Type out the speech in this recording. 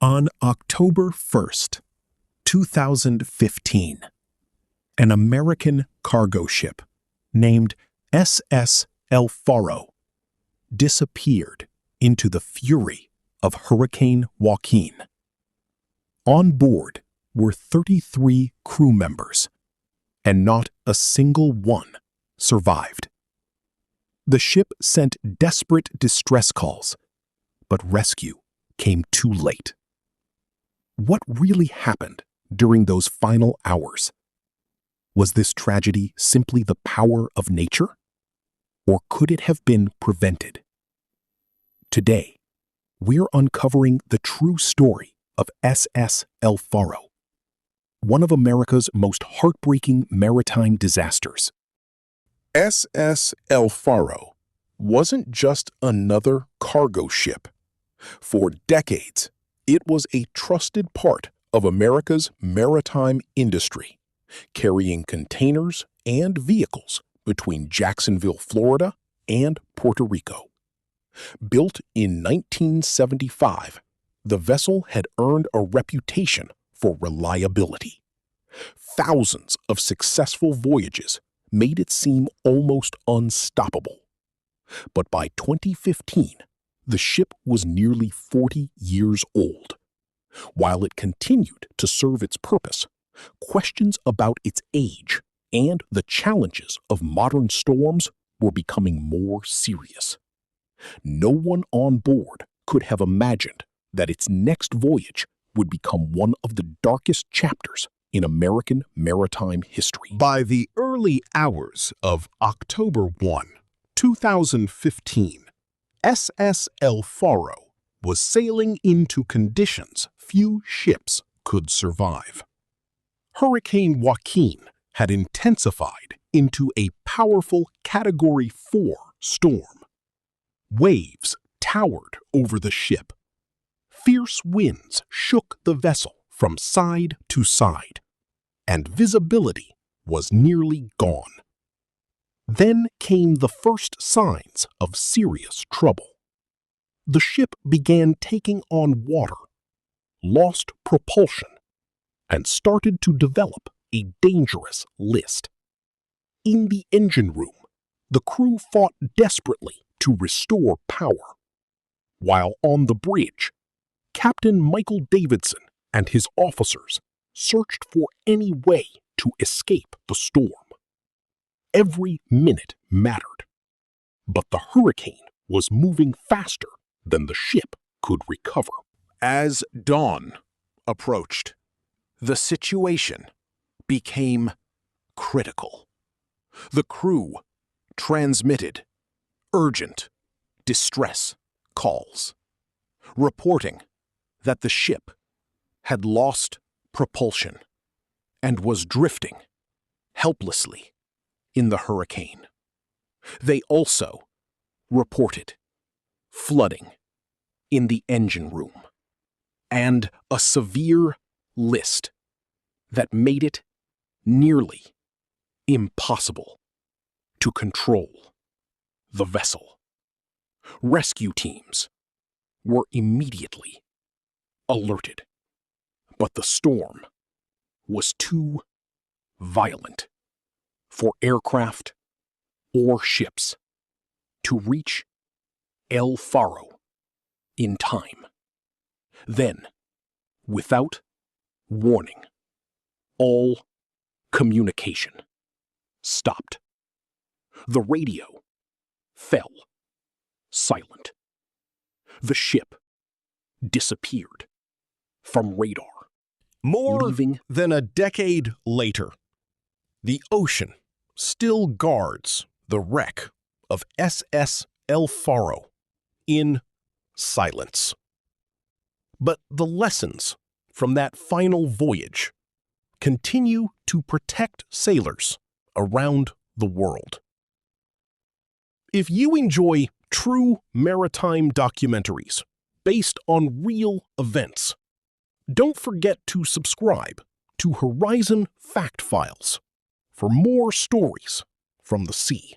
On October 1st, 2015, an American cargo ship named SS El Faro disappeared into the fury of Hurricane Joaquin. On board were 33 crew members, and not a single one survived. The ship sent desperate distress calls, but rescue came too late. What really happened during those final hours? Was this tragedy simply the power of nature? Or could it have been prevented? Today, we're uncovering the true story of SS El Faro, one of America's most heartbreaking maritime disasters. SS El Faro wasn't just another cargo ship. For decades, it was a trusted part of America's maritime industry, carrying containers and vehicles between Jacksonville, Florida, and Puerto Rico. Built in 1975, the vessel had earned a reputation for reliability. Thousands of successful voyages made it seem almost unstoppable. But by 2015, the ship was nearly 40 years old. While it continued to serve its purpose, questions about its age and the challenges of modern storms were becoming more serious. No one on board could have imagined that its next voyage would become one of the darkest chapters in American maritime history. By the early hours of October 1, 2015, SS El Faro was sailing into conditions few ships could survive. Hurricane Joaquin had intensified into a powerful Category 4 storm. Waves towered over the ship. Fierce winds shook the vessel from side to side, and visibility was nearly gone. Then came the first signs of serious trouble. The ship began taking on water, lost propulsion, and started to develop a dangerous list. In the engine room, the crew fought desperately to restore power. While on the bridge, Captain Michael Davidson and his officers searched for any way to escape the storm. Every minute mattered, but the hurricane was moving faster than the ship could recover. As dawn approached, the situation became critical. The crew transmitted urgent distress calls, reporting that the ship had lost propulsion and was drifting helplessly in the hurricane. They also reported flooding in the engine room and a severe list that made it nearly impossible to control the vessel. Rescue teams were immediately alerted, but the storm was too violent for aircraft or ships to reach El Faro in time. Then, without warning, all communication stopped. The radio fell silent. The ship disappeared from radar. More than a decade later, the ocean still guards the wreck of SS El Faro in silence. But the lessons from that final voyage continue to protect sailors around the world. If you enjoy true maritime documentaries based on real events, don't forget to subscribe to Horizon Fact Files for more stories from the sea.